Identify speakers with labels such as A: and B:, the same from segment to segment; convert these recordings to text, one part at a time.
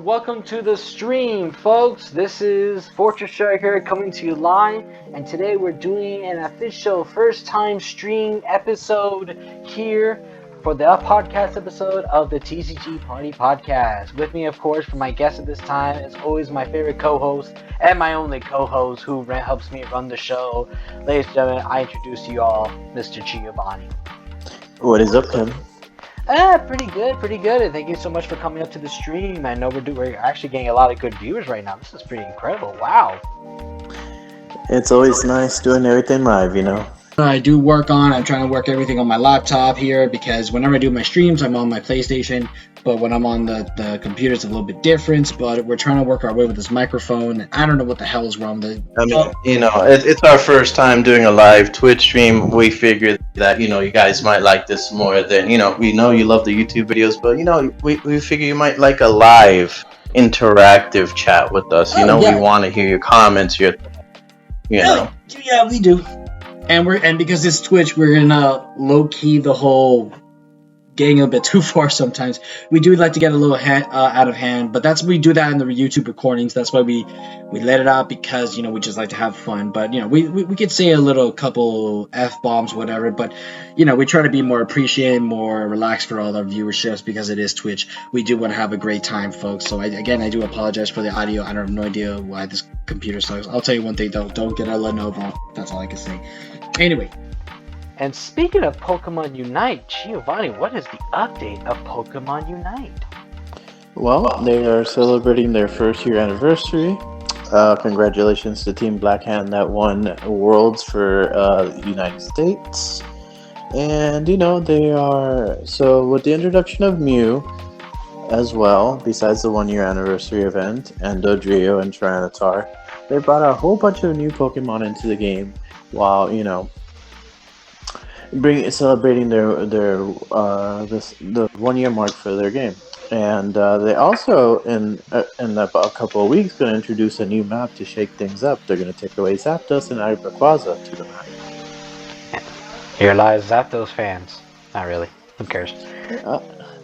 A: welcome to the stream, folks. This is Fortress Striker coming to you live, and today we're doing an official first-time stream episode here for the podcast episode of the TCG Party Podcast. With me, of course, for my guest at this time, is always my favorite co-host and my only co-host who helps me run the show. Ladies and gentlemen, I introduce to you all Mr. Giovanni.
B: What is up, Tim?
A: Pretty good. And thank you so much for coming up to the stream. I know we're actually getting a lot of good viewers right now. This is pretty incredible. Wow.
B: It's always nice doing everything live, you know.
C: I'm trying to work everything on my laptop here because whenever I do my streams, I'm on my PlayStation. But when I'm on the computer, it's a little bit different. But we're trying to work our way with this microphone. I don't know what the hell is wrong with it.
B: I mean, it's our first time doing a live Twitch stream. We figured that, you guys might like this more than, we know you love the YouTube videos, but, we figure you might like a live interactive chat with us. We want to hear your comments, you know.
C: Yeah, we do. And because it's Twitch, we're gonna low key the whole getting a bit too far sometimes. We do like to get a little out of hand, but we do that in the YouTube recordings. That's why we let it out because we just like to have fun. But we could say a couple F-bombs, whatever. But we try to be more appreciative, more relaxed for all our viewerships because it is Twitch. We do want to have a great time, folks. So I do apologize for the audio. I have no idea why this computer sucks. I'll tell you one thing though: don't get a Lenovo. That's all I can say. Anyway.
A: And speaking of Pokemon Unite, Giovanni, what is the update of Pokemon Unite?
B: Well, they are celebrating their first year anniversary. Congratulations to Team Blackhand that won Worlds for the United States. And, they are... So, with the introduction of Mew as well, besides the 1 year anniversary event, and Dodrio and Tyranitar, they brought a whole bunch of new Pokemon into the game while, celebrating the 1 year mark for their game, and they also in a couple of weeks going to introduce a new map to shake things up. They're going to take away Zapdos and Rayquaza to the map.
A: Here lies Zapdos fans. Not really. Who cares?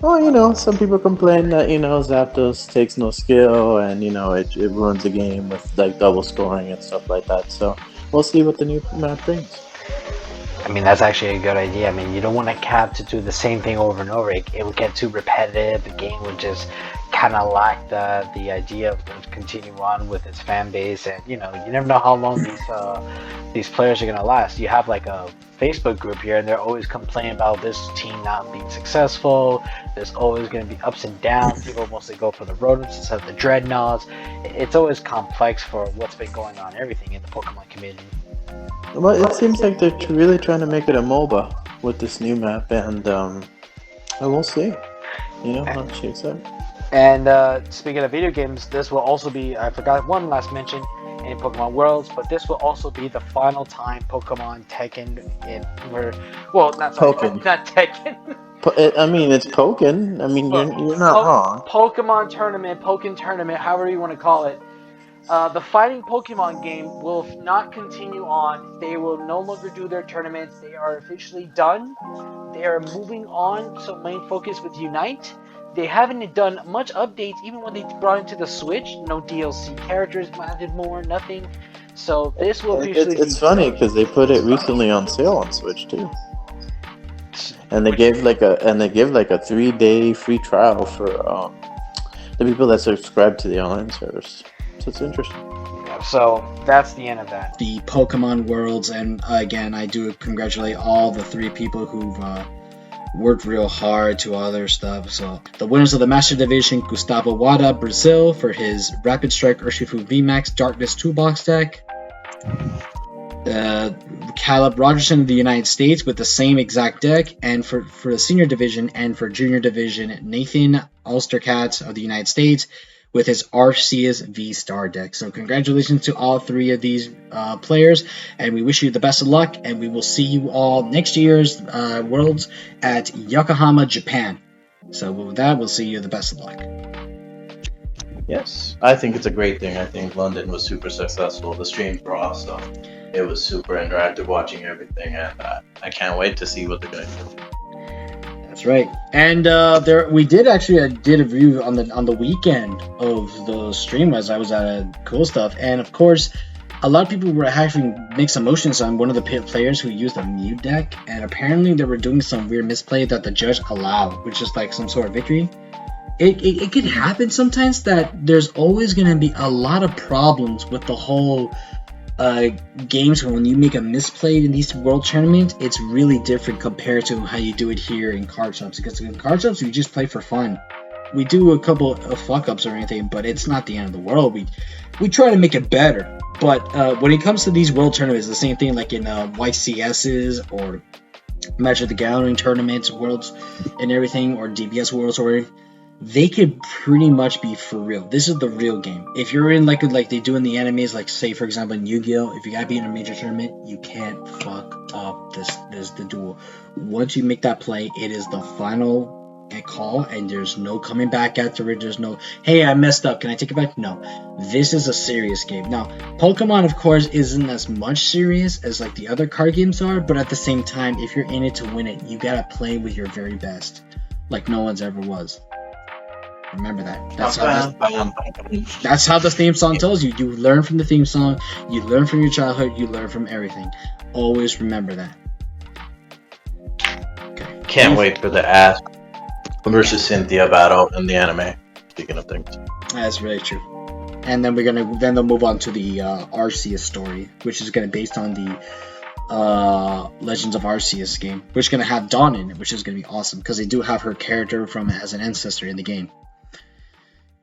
B: Well, some people complain that Zapdos takes no skill and it ruins the game with like double scoring and stuff like that. So we'll see what the new map brings.
A: I mean, that's actually a good idea. I mean, you don't want a cap to do the same thing over and over. It would get too repetitive. The game would just kind of lack the idea of continue on with its fan base. And, you never know how long these players are going to last. You have like a Facebook group here, and they're always complaining about this team not being successful. There's always going to be ups and downs. People mostly go for the rodents instead of the dreadnoughts. It's always complex for what's been going on, everything in the Pokemon community.
B: Well, it seems like they're really trying to make it a MOBA with this new map, and we'll see. How it shakes out.
A: And speaking of video games, this will also be, I forgot one last mention in Pokemon Worlds, but this will also be the final time Pokemon Tekken not Tekken.
B: I mean, it's Pokken. I mean, you're not wrong.
A: Pokemon Tournament, however you want to call it. The fighting Pokemon game will not continue on. They will no longer do their tournaments. They are officially done. They are moving on. So main focus with Unite. They haven't done much updates, even when they brought into the Switch. No DLC characters added more, nothing. So this will officially.
B: It's funny because they put it recently on sale on Switch too. And they gave like a 3-day free trial for the people that subscribe to the online service. So it's interesting.
A: Yeah, so that's the end of that.
C: The Pokemon Worlds, and again, I do congratulate all the 3 people who've worked real hard to all their stuff. So the winners of the Master Division, Gustavo Wada, Brazil, for his Rapid Strike Urshifu VMAX Darkness Toolbox deck. Caleb Rogerson of the United States with the same exact deck, and for the Senior Division and for Junior Division, Nathan Ulstercat of the United States with his Arceus V-Star deck. So congratulations to all 3 of these players, and we wish you the best of luck, and we will see you all next year's Worlds at Yokohama, Japan. So with that, we'll see you the best of luck.
B: Yes, I think it's a great thing. I think London was super successful. The streams were awesome. It was super interactive watching everything, and I can't wait to see what they're going to do.
C: That's right. And we did actually did a review on the weekend of the stream as I was at Cool Stuff, and of course, a lot of people were having mixed emotions on one of the players who used a mute deck, and apparently they were doing some weird misplay that the judge allowed, which is like some sort of victory. It could happen sometimes that there's always going to be a lot of problems with the whole games when you make a misplay in these world tournaments. It's really different compared to how you do it here in card shops, because in card shops we just play for fun. We do a couple of fuck ups or anything, but it's not the end of the world. We try to make it better. But when it comes to these world tournaments, the same thing like in YCS's or Magic the Gathering tournaments, worlds and everything, or DBS worlds or whatever, they could pretty much be for real. This is the real game. If you're in like they do in the animes, like say for example in Yu-Gi-Oh, if you gotta be in a major tournament, you can't fuck up the duel. Once you make that play, it is the final call, and there's no coming back after it. There's no, hey, I messed up, can I take it back? No, this is a serious game. Now, Pokemon, of course, isn't as much serious as like the other card games are, but at the same time, if you're in it to win it, you gotta play with your very best, like no one's ever was. Remember that. That's how the theme song tells you. You learn from the theme song, you learn from your childhood, you learn from everything. Always remember that. Okay.
B: Can't wait for the Ash versus Cynthia battle in the anime. Speaking of things.
C: That's really true. And then they'll move on to the Arceus story, which is gonna be based on the Legends of Arceus game, which is gonna have Dawn in it, which is gonna be awesome because they do have her character from as an ancestor in the game.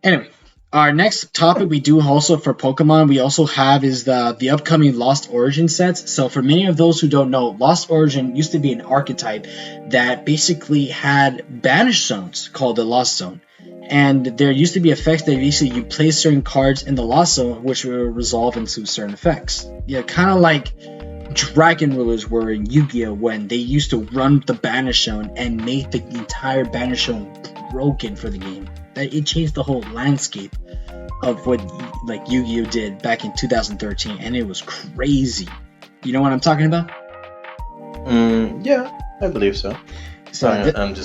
C: Anyway, our next topic we do also for Pokemon, we also have is the upcoming Lost Origin sets. So for many of those who don't know, Lost Origin used to be an archetype that basically had banished zones called the Lost Zone. And there used to be effects that basically you place certain cards in the Lost Zone, which will resolve into certain effects. Yeah, kind of like Dragon Rulers were in Yu-Gi-Oh! When they used to run the Banish Zone and make the entire Banish Zone broken for the game. It changed the whole landscape of what like Yu-Gi-Oh! Did back in 2013, and it was crazy. You know what I'm talking about?
B: Yeah, I believe so.
C: So
B: I'm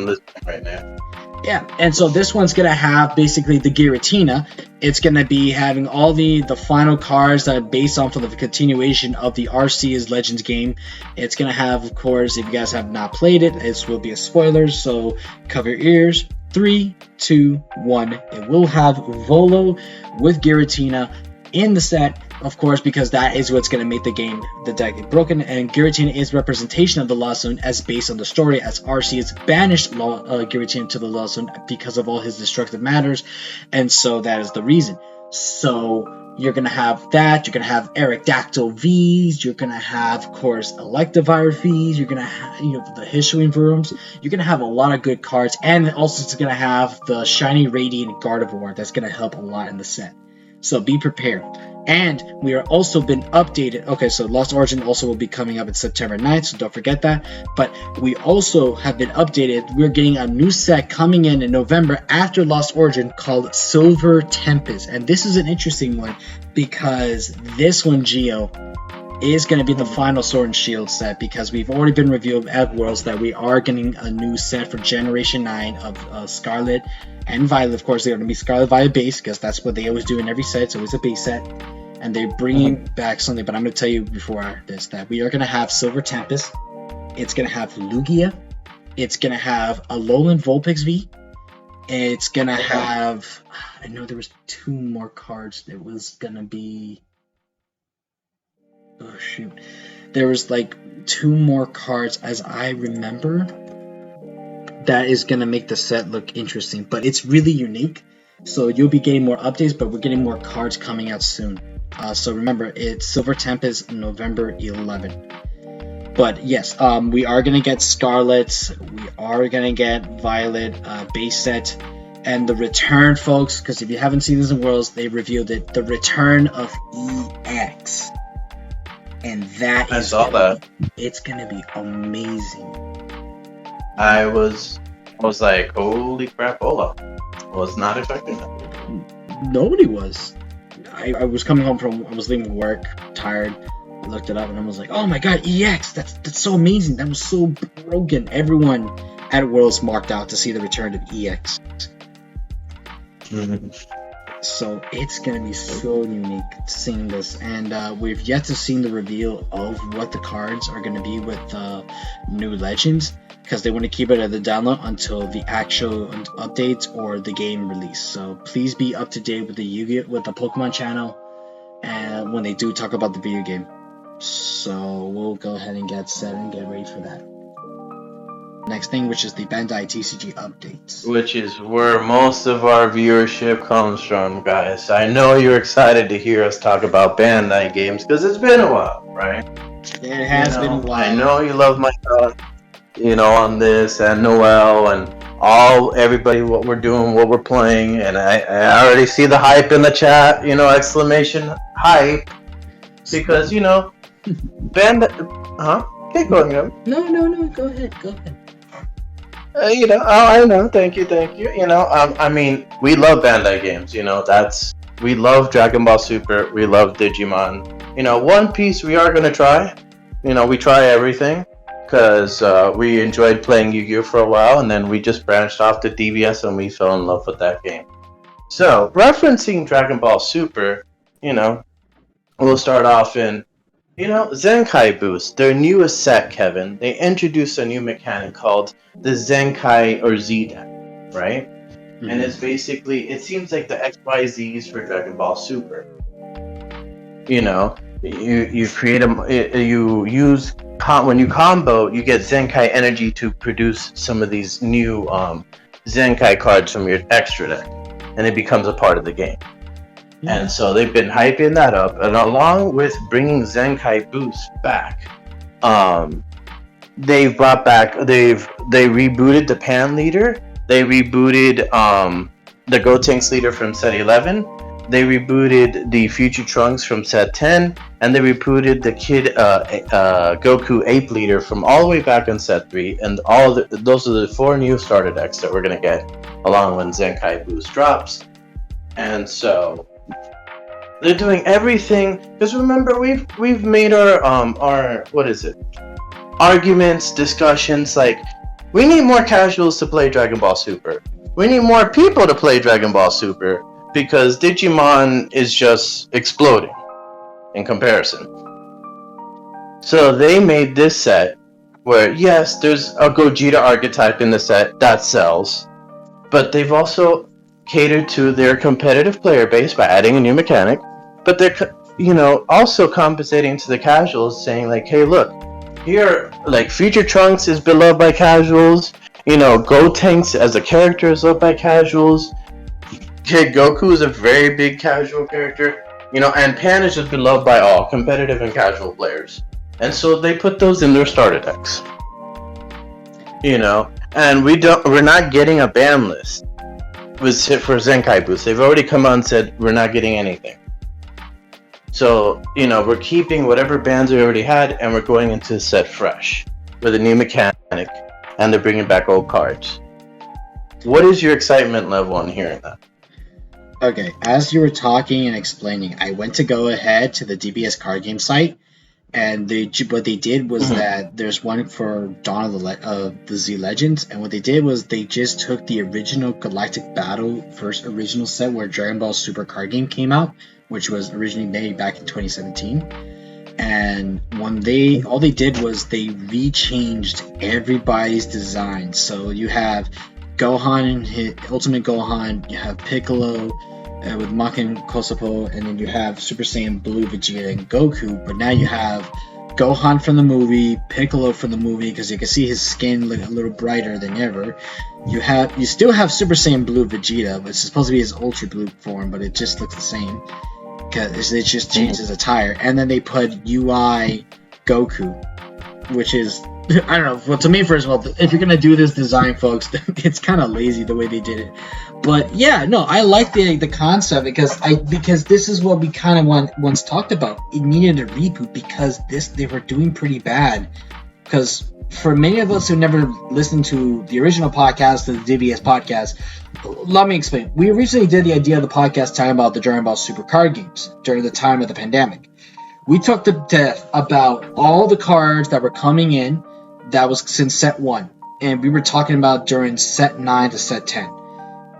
B: listening right now.
C: Yeah, and so this one's gonna have basically the Giratina. It's gonna be having all the final cards that are based off of the continuation of the Arceus Legends game. It's gonna have, of course, if you guys have not played it, this will be a spoiler, so cover your ears. 3, 2, 1. It will have Volo with Giratina in the set, of course, because that is what's going to make the deck broken. And Giratina is representation of the Lost Zone as based on the story, as Arceus banished Giratina to the Lost Zone because of all his destructive matters, and so that is the reason. So you're going to have that, you're going to have Aerodactyl Vs, you're going to have, of course, Electivire Vs, you're going to have, the Hisuian Vrooms, you're going to have a lot of good cards, and also it's going to have the Shiny Radiant Gardevoir that's going to help a lot in the set. So be prepared. And we are also been updated. Okay, so Lost Origin also will be coming up in September 9th, so don't forget that. But we also have been updated. We're getting a new set coming in November after Lost Origin called Silver Tempest. And this is an interesting one because this one, Geo, is going to be the final Sword and Shield set, because we've already been revealed at Worlds that we are getting a new set for Generation 9 of Scarlet and Violet. Of course, they're going to be Scarlet Violet base, because that's what they always do in every set. It's always a base set. And they're bringing back something, but I'm going to tell you before this that we are going to have Silver Tempest. It's going to have Lugia. It's going to have a Alolan Vulpix V. It's going to have... I know there was 2 more cards. There was going to be... Oh, shoot. There was like 2 more cards, as I remember, that is going to make the set look interesting. But it's really unique. So you'll be getting more updates, but we're getting more cards coming out soon. So remember, it's Silver Tempest November 11. But yes, we are going to get Scarlet. We are going to get Violet base set. And the return, folks, because if you haven't seen this in Worlds, they revealed it. The return of EX. And that
B: I saw that.
C: It's going to be amazing.
B: I was like, holy crap, Ola. Was not expecting that.
C: Nobody was. I was coming home I was leaving work, tired. Looked it up and I was like, oh my god, EX, that's so amazing. That was so broken. Everyone at Worlds marked out to see the return of EX.
B: Mhm.
C: So it's gonna be so unique seeing this, and we've yet to see the reveal of what the cards are gonna be with new legends, because they want to keep it at the download until the actual updates or the game release. So please be up to date with the Pokemon channel, and when they do talk about the video game. So we'll go ahead and get set and get ready for that. Next thing, which is the Bandai Tcg Updates.
B: Which is where most of our viewership comes from, guys. I know you're excited to hear us talk about Bandai games because it's been a while, right?
C: It has been a while.
B: I know you love my thoughts, on this and Noel and everybody, what we're doing, what we're playing, and I already see the hype in the chat, exclamation hype, because Bandai, keep going, man.
C: No, go ahead.
B: I know. Thank you. I mean, we love Bandai games. We love Dragon Ball Super. We love Digimon. One Piece we are gonna try. We try everything because we enjoyed playing Yu-Gi-Oh for a while, and then we just branched off to DBS and we fell in love with that game. So, referencing Dragon Ball Super, we'll start off in. Zenkai Boost, their newest set, Kevin, they introduced a new mechanic called the Zenkai or Z deck, right? Mm-hmm. And it's basically, it seems like the XYZs for Dragon Ball Super. You create you use, when you combo, you get Zenkai energy to produce some of these new Zenkai cards from your extra deck, and it becomes a part of the game. Yeah. And so they've been hyping that up, and along with bringing Zenkai Boost back, they rebooted the Pan leader, they rebooted the Gotenks leader from set 11, they rebooted the Future Trunks from set 10, and they rebooted the Kid Goku Ape leader from all the way back in set 3, and those are the 4 new starter decks that we're gonna get along when Zenkai Boost drops. And so they're doing everything, because remember, we've made our arguments, discussions, like, we need more casuals to play Dragon Ball Super. We need more people to play Dragon Ball Super, because Digimon is just exploding in comparison. So they made this set where, yes, there's a Gogeta archetype in the set that sells, but they've also catered to their competitive player base by adding a new mechanic, but they're also compensating to the casuals, saying like, hey, look, here, like, Future Trunks is beloved by casuals, Gotenks as a character is loved by casuals, Kid Goku is a very big casual character, and Pan is just beloved by all competitive and casual players, and so they put those in their starter decks, and we're not getting a ban list for Zenkai Boost. They've already come out and said we're not getting anything. So, we're keeping whatever bans we already had, and we're going into the set fresh with a new mechanic, and they're bringing back old cards. What is your excitement level on hearing that?
C: Okay, as you were talking and explaining, I went to go ahead to the DBS card game site, and what they did was that there's one for Dawn of the Z Legends, and what they did was they just took the original Galactic Battle first original set where Dragon Ball Super card game came out, which was originally made back in 2017, and all they did was they rechanged everybody's design. So you have Gohan and his Ultimate Gohan, you have Piccolo with Makin Kosopo, and then you have Super Saiyan Blue Vegeta and Goku, but now you have Gohan from the movie, Piccolo from the movie, because you can see his skin look a little brighter than ever. You still have Super Saiyan Blue Vegeta, which is supposed to be his Ultra Blue form, but it just looks the same, because it just changed his attire. And then they put UI Goku, which is, I don't know, well, to me, first of all, if you're gonna do this design, folks, it's kind of lazy the way they did it. But yeah, no, I like the concept, because this is what we kind of once talked about. It needed a reboot because they were doing pretty bad. Because for many of us who never listened to the original podcast, the DBS podcast, let me explain. We originally did the idea of the podcast talking about the Dragon Ball Super card games during the time of the pandemic. We talked to death about all the cards that were coming in that was since set 1. and we were talking about during set 9 to set 10.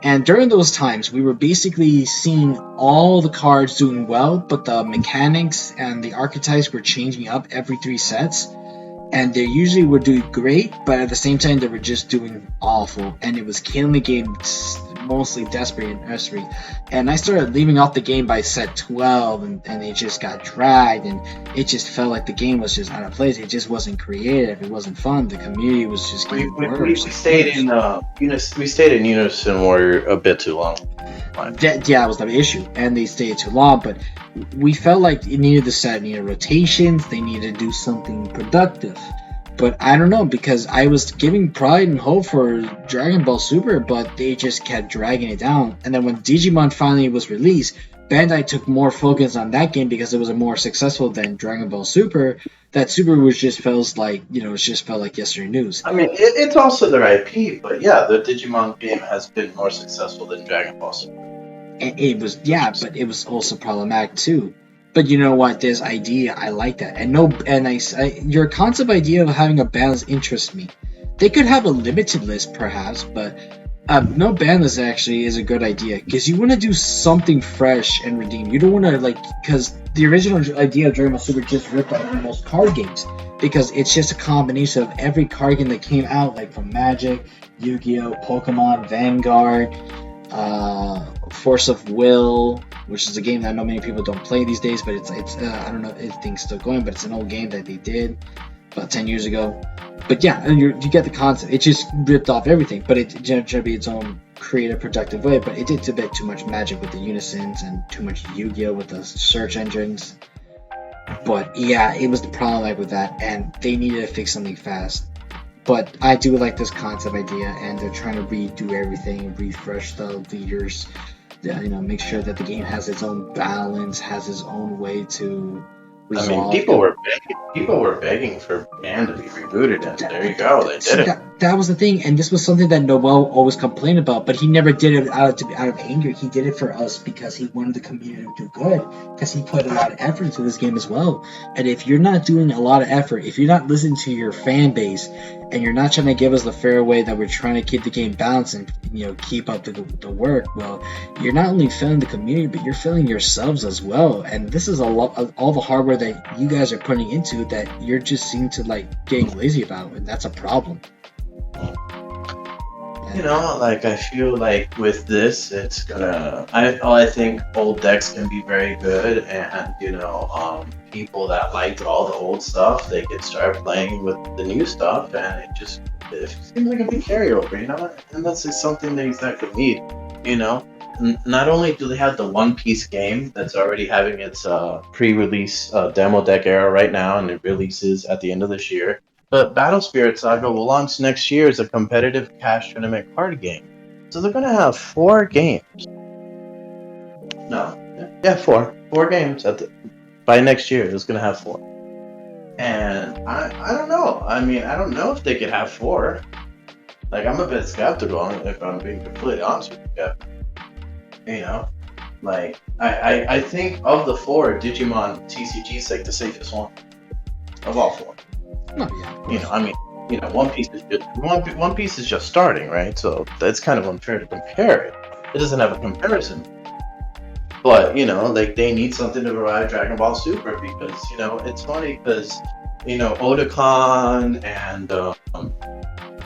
C: And during those times, we were basically seeing all the cards doing well, but the mechanics and the archetypes were changing up every 3 sets. And they usually would do great, but at the same time, they were just doing awful. And it was killing the game, mostly Desperate and Nursery. And I started leaving off the game by set 12, and it just got dragged, and it just felt like the game was just out of place. It just wasn't creative. It wasn't fun. The community was just getting worse.
B: We stayed in Unison Warrior a bit too long.
C: That was the issue, and they stayed too long. But we felt like it needed needed rotations. They needed to do something productive. But I don't know, because I was giving pride and hope for Dragon Ball Super, but they just kept dragging it down. And then when Digimon finally was released, Bandai took more focus on that game because it was more successful than Dragon Ball Super. That Super was just felt like yesterday news.
B: I mean, it's also their IP, but yeah, the Digimon game has been more successful than Dragon Ball Super.
C: It was, but it was also problematic too. But you know what? This idea, I like that, your concept idea of having a balance interests me. They could have a limited list, perhaps, but no ban list actually is a good idea, because you want to do something fresh and redeem. You don't want to because the original idea of Dragon Ball Super just ripped off most card games, because it's just a combination of every card game that came out, like from Magic, Yu-Gi-Oh, Pokemon, Vanguard, Force of Will, which is a game that I know many people don't play these days, but it's I don't know if things still going, but it's an old game that they did about 10 years ago. But yeah, and you get the concept. It just ripped off everything, but it tried to be its own creative, productive way. But it did a bit too much Magic with the unisons and too much Yu-Gi-Oh with the search engines. But yeah, it was the problem with that, and they needed to fix something fast. But I do like this concept idea, and they're trying to redo everything, refresh the leaders, make sure that the game has its own balance, has its own way to resolve.
B: I mean, people were begging for Ban to be rebooted, and there you go, they did it.
C: That was the thing, and this was something that Noel always complained about, but he never did it out of anger. He did it for us because he wanted the community to do good, because he put a lot of effort into this game as well. And if you're not doing a lot of effort, if you're not listening to your fan base, and you're not trying to give us the fair way that we're trying to keep the game balanced and keep up the work, well, you're not only failing the community, but you're failing yourselves as well. And this is all the hardware that you guys are putting into that you're just seem to getting lazy about, and that's a problem.
B: I feel like with this, it's gonna. I think old decks can be very good, and people that liked all the old stuff, they could start playing with the new stuff, and it seems like a big carryover, and that's just something they exactly need, Not only do they have the One Piece game that's already having its pre-release demo deck era right now, and it releases at the end of this year, but Battle Spirit Saga will launch next year as a competitive cash tournament card game. So they're going to have 4 games. Four games by next year. It's going to have 4. And I don't know. I mean, I don't know if they could have 4. I'm a bit skeptical, if I'm being completely honest with you. I think of the 4, Digimon TCG is the safest one of all 4.
C: Oh, yeah.
B: One Piece is just starting, right? So that's kind of unfair to compare it. It doesn't have a comparison. But they need something to provide Dragon Ball Super, because it's funny because Otakon and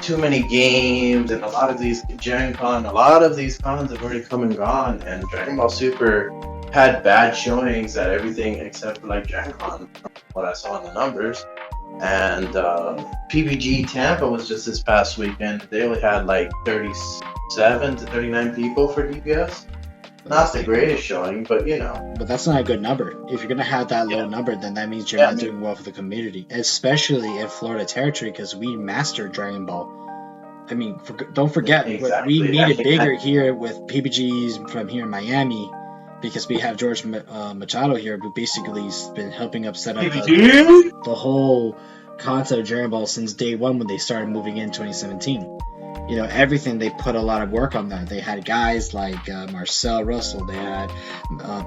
B: too many games, and a lot of these Gen Con, a lot of these cons have already come and gone, and Dragon Ball Super had bad showings at everything except for Gen Con, from what I saw in the numbers. And PBG Tampa was just this past weekend. They only had 37 to 39 people for DPS. Not the greatest showing, but
C: But that's not a good number. If you're gonna have that low number, then that means you're not doing well for the community, especially in Florida territory, because we mastered Dragon Ball. I mean, don't forget,
B: exactly.
C: We made it bigger here with PBGs from here in Miami, because we have George Machado here, who basically has been helping up set up the whole concept of Dragon Ball since day one when they started moving in 2017. Everything, they put a lot of work on that. They had guys like Marcel Russell, they had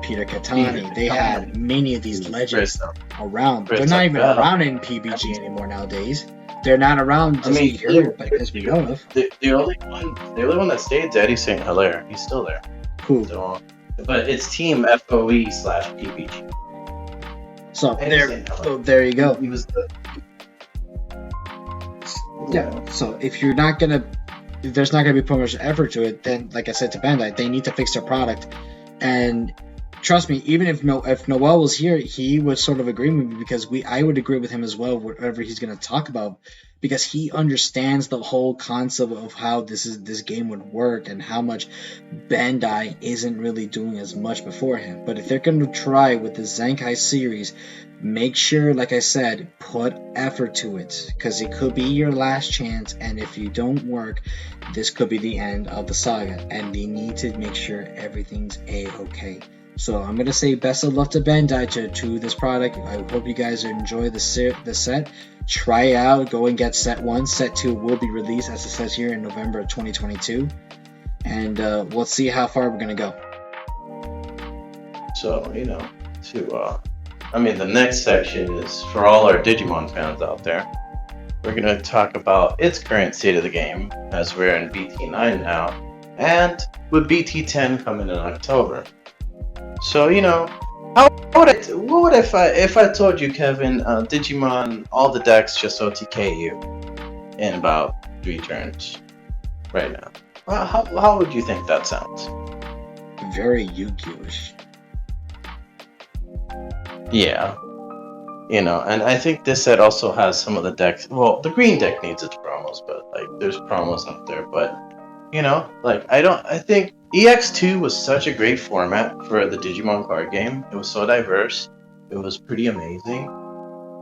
C: Peter Catani, they had many of these legends around. They're not even around in PBG anymore nowadays. They're not around
B: I mean,
C: here, but as we know of.
B: the only one that stayed is Eddie St. Hilaire. He's still there.
C: Cool.
B: So, but it's Team FOE/PPG.
C: So
B: Eddie St. Hilaire.
C: there you go.
B: He was the.
C: Yeah. So if there's not gonna be so much effort to it, then like I said to Bandai, they need to fix their product. And trust me, even if Noel was here, he would sort of agree with me, because I would agree with him as well, whatever he's gonna talk about, because he understands the whole concept of how this game would work and how much Bandai isn't really doing as much beforehand. But if they're gonna try with the Zenkai series, make sure, like I said, put effort to it, because it could be your last chance, and if you don't work, this could be the end of the saga, and they need to make sure everything's a-okay. So I'm going to say best of luck to Bandai to this product. I hope you guys enjoy the set. Try it out. Go and get set 1. Set 2 will be released, as it says here, in November of 2022. And let's see how far we're going to go.
B: So, the next section is for all our Digimon fans out there. We're going to talk about its current state of the game, as we're in BT9 now, and with BT10 coming in October. So, what would if I told you, Kevin, Digimon, all the decks just OTK you in about 3 turns right now? How would you think that sounds?
C: Very Yu-Gi-Oh-ish.
B: Yeah. And I think this set also has some of the decks. Well, the green deck needs its promos, but there's promos out there. But I think EX2 was such a great format for the Digimon card game. It was so diverse. It was pretty amazing.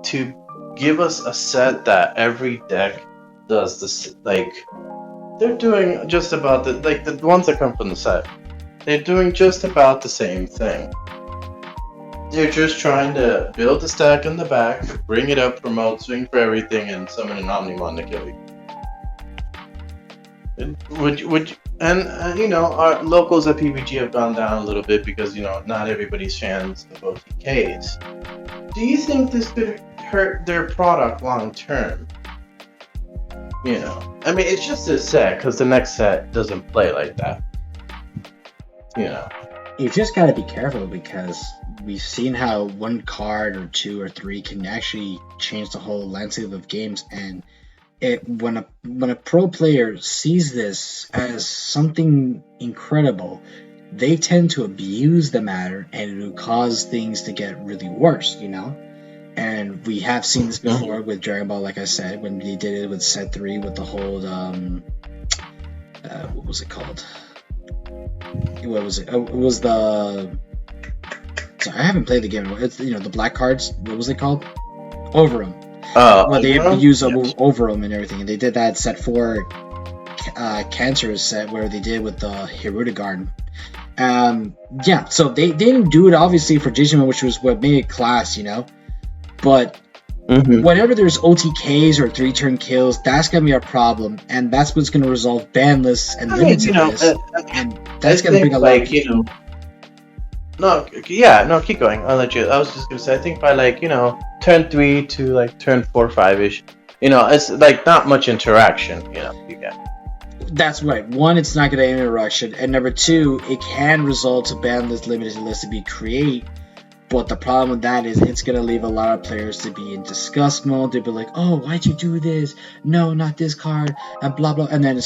B: To give us a set that every deck does this, they're doing just about the ones that come from the set. They're doing just about the same thing. They're just trying to build a stack in the back, bring it up, promote, swing for everything, and summon an Omnimon to kill you. Our locals at PPG have gone down a little bit because, not everybody's fans of OTKs. Do you think this could hurt their product long term? It's just a set, because the next set doesn't play like that.
C: You just gotta be careful, because we've seen how one card or 2 or 3 can actually change the whole landscape of games, and when a pro player sees this as something incredible, they tend to abuse the matter, and it will cause things to get really worse, And we have seen this before with Dragon Ball, like I said, when they did it with set 3 with the whole what was it called? What was it? It was the. Sorry, I haven't played the game. It's the black cards. What was it called? Over'em. Well, they use Over'em and everything. And they did that set 4 Cancer set where they did with the Hirudegarden. Yeah, so they didn't do it obviously for Digimon, which was what made it class, But whenever there's OTKs or 3-turn kills, that's gonna be a problem, and that's what's gonna resolve ban lists and limitedness, and that's gonna bring a lot.
B: No, keep going. I'll let you. I was just gonna say, I think by turn 3 to turn 4, 5-ish, it's not much interaction. You get.
C: That's right. 1, it's not gonna interaction, and number 2, it can result to ban list, limited list to be create. But the problem with that is it's going to leave a lot of players to be in disgust mode. They'll be like, oh, why'd you do this? No, not this card, and blah, blah. And then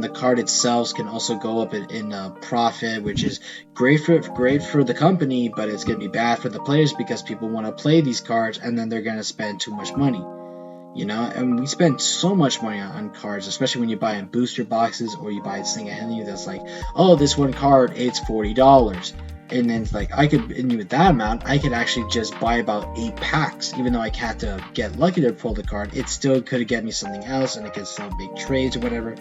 C: the card itself can also go up in profit, which is great for the company, but it's going to be bad for the players because people want to play these cards, and then they're going to spend too much money. And we spend so much money on cards, especially when you buy in booster boxes or you buy a single-handedly that's like, oh, this one card, it's $40. And then it's like, with that amount, I could actually just buy about 8 packs. Even though I had to get lucky to pull the card, it still could get me something else, and it could still make trades or whatever.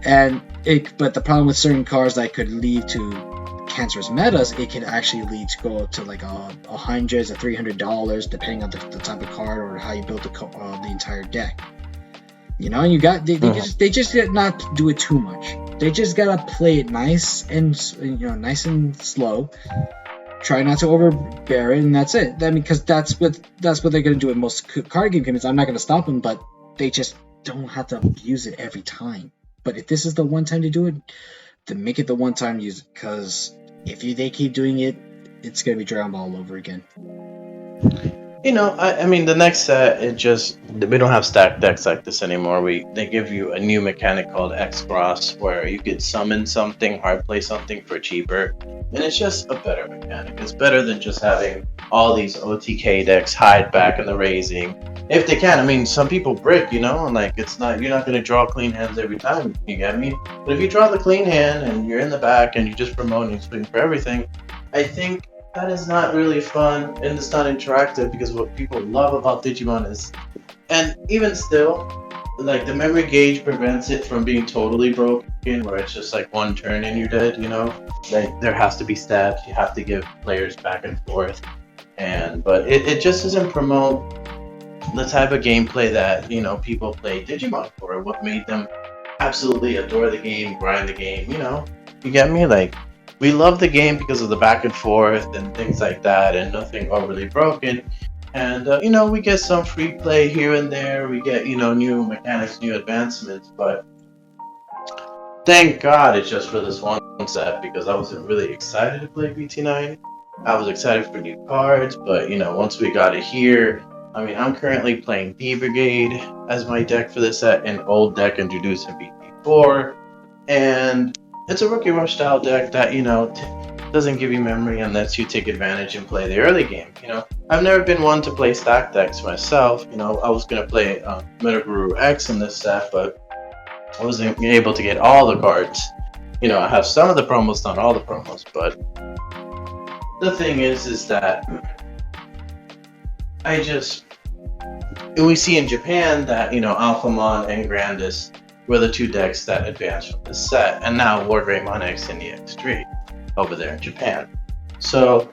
C: But the problem with certain cards that could lead to cancerous metas, it could actually lead to go up to $100 or $300, depending on the type of card or how you build the entire deck. And you got they just did not do it too much. They just gotta play it nice and slow. Try not to overbear it, and that's it. Because that's what they're gonna do in most card game commitments. I'm not gonna stop them, but they just don't have to use it every time. But if this is the one time to do it, then make it the one time use it, because if they keep doing it, it's gonna be Dragon Ball all over again.
B: I mean, the next set, we don't have stacked decks like this anymore. They give you a new mechanic called X Cross, where you could summon something, hard play something for cheaper, and it's just a better mechanic. It's better than just having all these OTK decks hide back in the raising. If they can, I mean, some people brick, and like you're not gonna draw clean hands every time. You get me? But if you draw the clean hand and you're in the back and you just promote and swing for everything, I think that is not really fun, and it's not interactive, because what people love about Digimon is, and even still, like the memory gauge prevents it from being totally broken, where it's just like one turn and you're dead, Like there has to be stats, you have to give players back and forth, but it just doesn't promote the type of gameplay that, people play Digimon for, what made them absolutely adore the game, grind the game, You get me? Like, we love the game because of the back and forth and things like that, and nothing overly broken. And, we get some free play here and there. We get, new mechanics, new advancements. But thank God it's just for this one set, because I wasn't really excited to play BT9. I was excited for new cards, but, once we got it here, I mean, I'm currently playing D Brigade as my deck for this set, an old deck introduced in BT4. And it's a Rookie Rush style deck that, doesn't give you memory and lets you take advantage and play the early game. I've never been one to play stack decks myself. I was going to play Metaguru X in this set, but I wasn't able to get all the cards. I have some of the promos, not all the promos, but the thing is that we see in Japan that, Alphamon and Grandis were the two decks that advanced from this set, and now War Greymon X and the X3 over there in Japan. So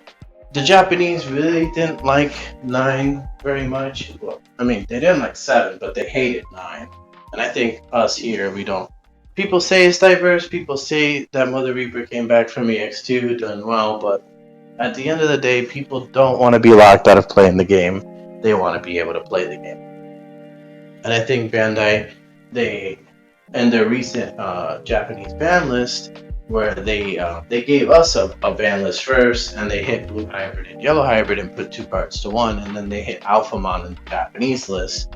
B: the Japanese really didn't like 9 very much. Well, I mean, they didn't like 7, but they hated 9. And I think us here, we don't. People say it's diverse, people say that Mother Reaper came back from EX2 doing well, but at the end of the day, people don't want to be locked out of playing the game. They want to be able to play the game. And I think Bandai, in their recent Japanese ban list, where they gave us a ban list first, and they hit Blue Hybrid and Yellow Hybrid and put 2 cards to 1, and then they hit Alphamon in the Japanese list.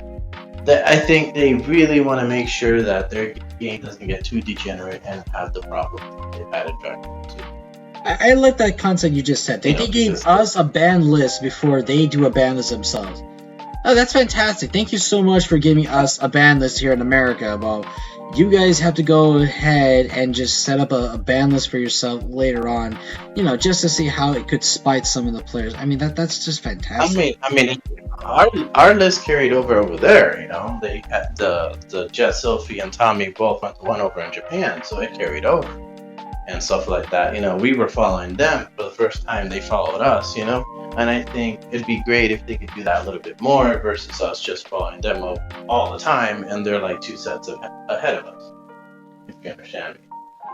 B: That I think they really want to make sure that their game doesn't get too degenerate and have the problem they've had in Dragon Ball 2.
C: I like that concept you just said. They gave us a ban list before they do a ban list themselves. Oh, that's fantastic. Thank you so much for giving us a ban list here in America. Well, you guys have to go ahead and just set up a ban list for yourself later on, just to see how it could spite some of the players. I mean, that's just fantastic.
B: I mean, our list carried over there. They had the Jet, Sylphie, and Tommy both went to 1 over in Japan, so it carried over and stuff like that. We were following them for the first time. They followed us. And I think it'd be great if they could do that a little bit more versus us just following them all the time, and they're like 2 sets ahead of us, if you understand me.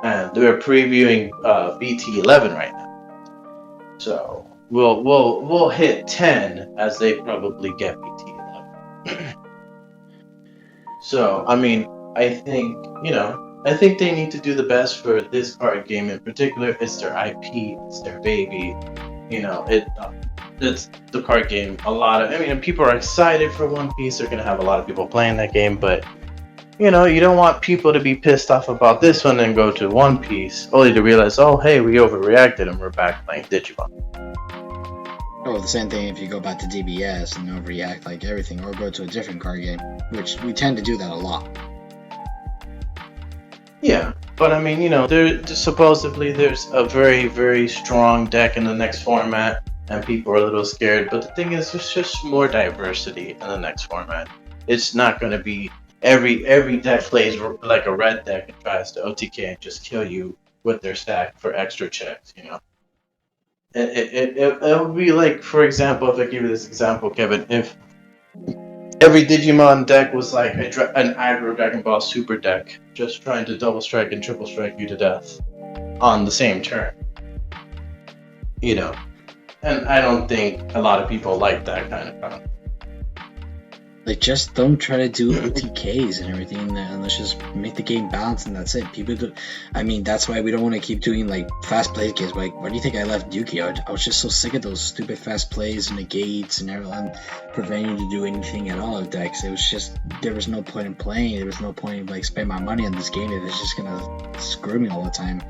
B: And they're previewing BT11 right now, so we'll hit 10 as they probably get BT11. So I mean, I think they need to do the best for this card game in particular. It's their IP, it's their baby. It's the card game. People are excited for One Piece. They're gonna have a lot of people playing that game, but you don't want people to be pissed off about this one and go to One Piece only to realize, oh hey, we overreacted and we're back playing Digimon.
C: Oh, the same thing if you go back to DBS and overreact like everything, or go to a different card game, which we tend to do that a lot.
B: Yeah, but I mean, supposedly there's a very, very strong deck in the next format, and people are a little scared. But the thing is, there's just more diversity in the next format. It's not going to be every deck plays like a red deck and tries to OTK and just kill you with their stack for extra checks. It would be like, for example, if I give you this example, Kevin, if every Digimon deck was like an aggro Dragon Ball Super deck, just trying to double strike and triple strike you to death on the same turn. And I don't think a lot of people like that kind of content.
C: Like, just don't try to do OTKs and everything, and let's just make the game balanced, and that's it. People do. I mean, that's why we don't want to keep doing like fast play games. Like, why do you think I left Yu-Gi-Oh? I was just so sick of those stupid fast plays and negates and everyone preventing you to do anything at all with decks. It was just there was no point in playing. There was no point in like spending my money on this game. It was just gonna screw me all the time.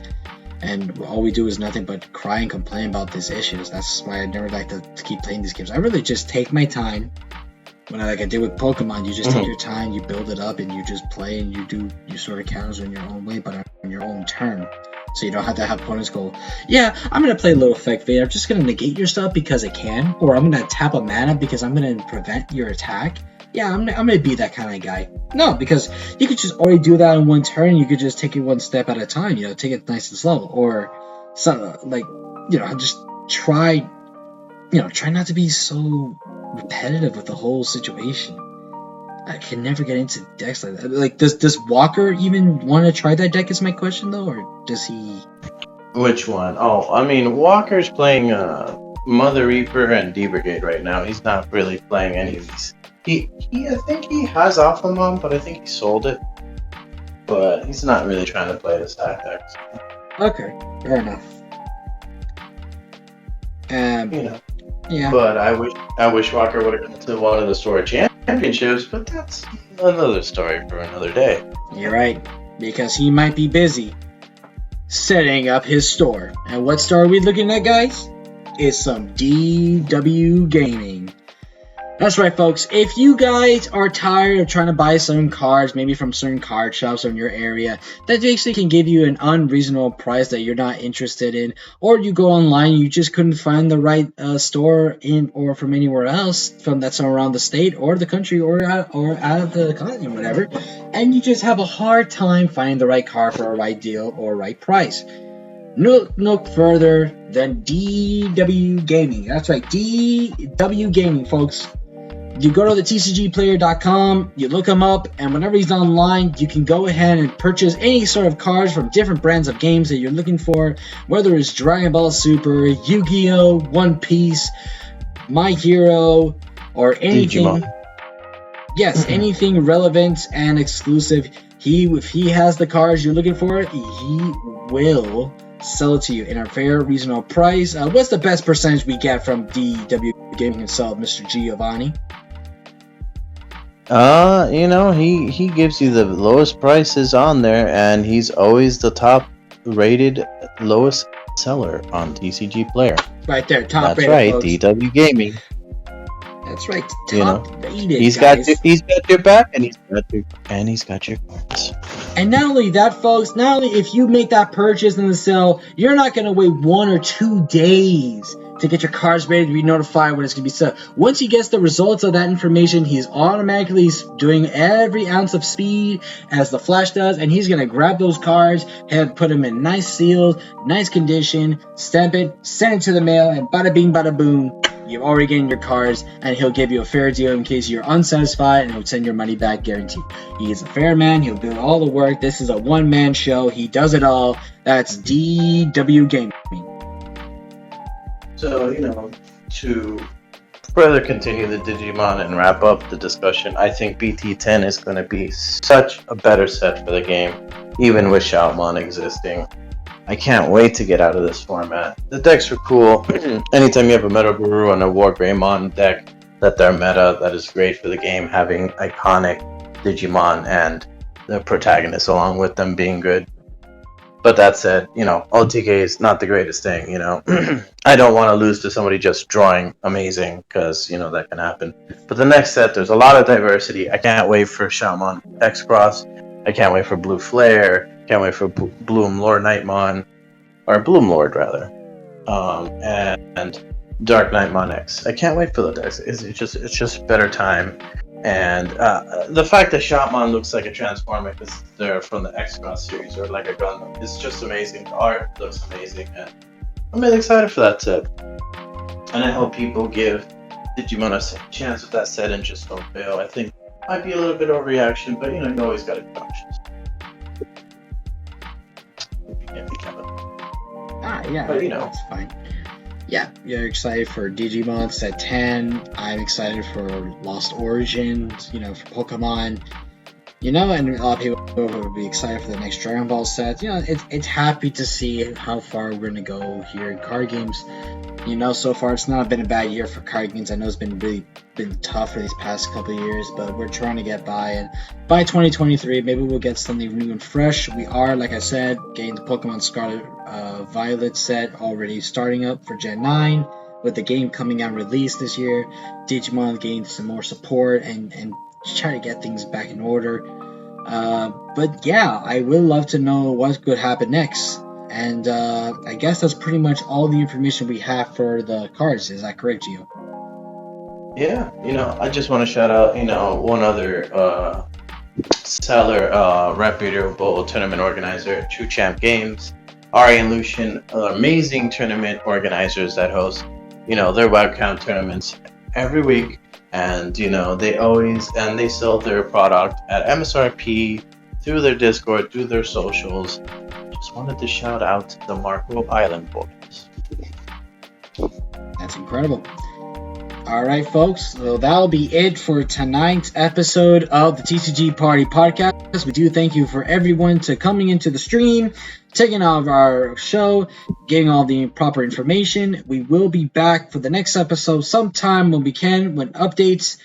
C: And all we do is nothing but cry and complain about these issues. That's why I never like to keep playing these games. I really just take my time. When I did with Pokemon, you just take your time, you build it up, and you just play, and you sort of counters in your own way, but on your own turn. So you don't have to have opponents go, yeah, I'm gonna play a little effect fade. I'm just gonna negate your stuff because I can, or I'm gonna tap a mana because I'm gonna prevent your attack. Yeah, I'm gonna be that kind of guy. No, because you could just already do that in one turn. You could just take it one step at a time. Take it nice and slow, or something like just try. Try not to be so repetitive with the whole situation. I can never get into decks like that. Like, does Walker even want to try that deck? Is my question though, or does he?
B: Which one? Oh, I mean, Walker's playing Mother Reaper and D-Brigade right now. He's not really playing any of these. I think he has Alpha Mom, but I think he sold it. But he's not really trying to play the stack decks.
C: Okay, fair enough. Yeah.
B: But I wish Walker would have gone to one of the store championships, but that's another story for another day.
C: You're right, because he might be busy setting up his store. And what store are we looking at, guys? It's some DW Gaming. That's right, folks. If you guys are tired of trying to buy certain cards, maybe from certain card shops in your area, that basically can give you an unreasonable price that you're not interested in, or you go online, you just couldn't find the right store in or from anywhere else from that's around the state or the country or out of the continent, whatever, and you just have a hard time finding the right card for a right deal or right price. Look further than DW Gaming. That's right, DW Gaming, folks. You go to the tcgplayer.com, you look him up, and whenever he's online, you can go ahead and purchase any sort of cards from different brands of games that you're looking for, whether it's Dragon Ball Super, Yu-Gi-Oh!, One Piece, My Hero, or anything.
B: Digimon.
C: Yes, anything relevant and exclusive. If he has the cards you're looking for, he will sell it to you in a fair, reasonable price. What's the best percentage we get from DW Gaming himself, Mr. Giovanni?
B: He gives you the lowest prices on there, and he's always the top rated lowest seller on TCG Player.
C: Right there, top
B: That's
C: rated.
B: right,
C: folks.
B: DW Gaming.
C: That's right, top rated.
B: He's
C: guys.
B: got your back, and he's got your cards.
C: And not only that, folks, not only if you make that purchase in the sale, you're not going to wait 1 or 2 days to get your cards ready to be notified when it's going to be sold. Once he gets the results of that information, he's automatically doing every ounce of speed as the Flash does, and he's going to grab those cards and put them in nice seals, nice condition, stamp it, send it to the mail, and bada bing, bada boom. You've already getting your cards, and he'll give you a fair deal in case you're unsatisfied, and he'll send your money back guaranteed. He is a fair man. He'll do all the work. This is a one-man show. He does it all. That's DW Gaming.
B: So, to further continue the Digimon and wrap up the discussion, I think BT10 is going to be such a better set for the game, even with Shoutmon existing. I can't wait to get out of this format. The decks are cool. Anytime you have a Metal Guru and a War Greymon deck that they're meta, that is great for the game, having iconic Digimon and the protagonist along with them being good. But that said, OTK is not the greatest thing, I don't want to lose to somebody just drawing amazing, because, that can happen. But the next set, there's a lot of diversity. I can't wait for Shaman X-Cross. I can't wait for Blue Flare. Can't wait for Bloom Lord Nightmon. Or Bloom Lord, rather. And Dark Nightmon X. I can't wait for the decks. It's just better time. And the fact that Shotmon looks like a Transformer because they're from the X-Cross series, or like a Gundam, it's just amazing. The art looks amazing, and I'm really excited for that set. And I hope people give Digimon a chance with that set and just don't fail. I think it might be a little bit overreaction, but you always gotta be cautious.
C: Yeah,
B: But,
C: that's fine. Yeah, you're excited for Digimon Set 10. I'm excited for Lost Origins, for Pokemon. And a lot of people will be excited for the next Dragon Ball set. It's happy to see how far we're gonna go here in card games. So far it's not been a bad year for card games. I know it's been tough for these past couple of years, but we're trying to get by. And by 2023, maybe we'll get something new and fresh. We are, like I said, getting the Pokemon Scarlet Violet set already starting up for Gen 9, with the game coming out released this year. Digimon gained some more support and try to get things back in order. But yeah, I would love to know what could happen next. And I guess that's pretty much all the information we have for the cards. Is that correct, Gio?
B: Yeah, I just want to shout out, one other seller, reputable tournament organizer, True Champ Games, Ari and Lucian, amazing tournament organizers that host, their webcam tournaments every week, and they sell their product at MSRP through their Discord, through their socials. Just wanted to shout out the Marco Island boys.
C: That's incredible. All right, folks. So that'll be it for tonight's episode of the TCG Party Podcast. We do thank you for everyone to coming into the stream, taking off our show, getting all the proper information. We will be back for the next episode sometime when we can, when updates.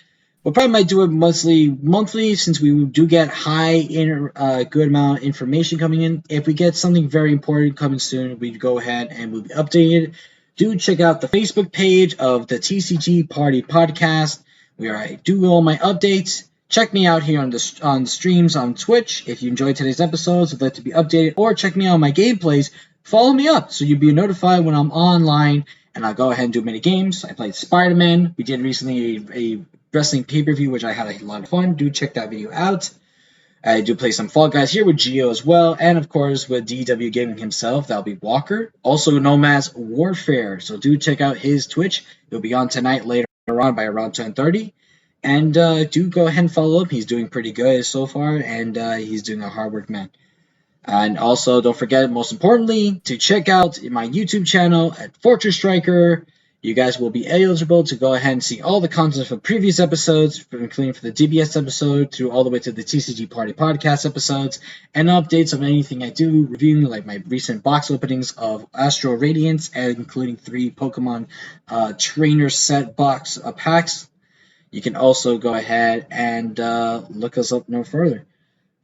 C: We'll probably might do it monthly, since we do get good amount of information coming in. If we get something very important coming soon, we go ahead and we'll be updated. Do check out the Facebook page of the TCG Party Podcast, where I do all my updates. Check me out here on streams on Twitch if you enjoyed today's episodes, would like to be updated, or check me out on my gameplays. Follow me up so you'll be notified when I'm online, and I'll go ahead and do mini games. I played Spider-Man. We did recently a wrestling pay-per-view, which I had a lot of fun. Do check that video out. I do play some Fall Guys here with Geo as well, and of course with DW Gaming himself. That'll be Walker, also known as Warfare. So do check out his Twitch. He'll be on tonight later on by around 10:30. And do go ahead and follow up. He's doing pretty good so far, and he's doing a hard work man. And also, don't forget, most importantly, to check out my YouTube channel at Fortress Striker. You guys will be eligible to go ahead and see all the content from previous episodes, including for the DBS episode, through all the way to the TCG Party Podcast episodes, and updates of anything I do, reviewing like my recent box openings of Astral Radiance, and including 3 Pokemon trainer set box packs. You can also go ahead and look us up no further.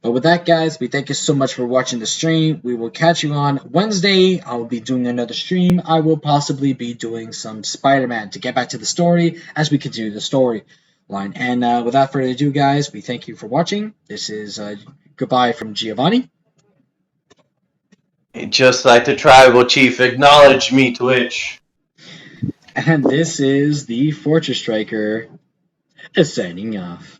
C: But with that, guys, we thank you so much for watching the stream. We will catch you on Wednesday. I'll be doing another stream. I will possibly be doing some Spider-Man to get back to the story as we continue the storyline. And without further ado, guys, we thank you for watching. This is goodbye from Giovanni.
B: Just like the tribal chief, acknowledge me, Twitch.
C: And this is the Fortress Striker signing off.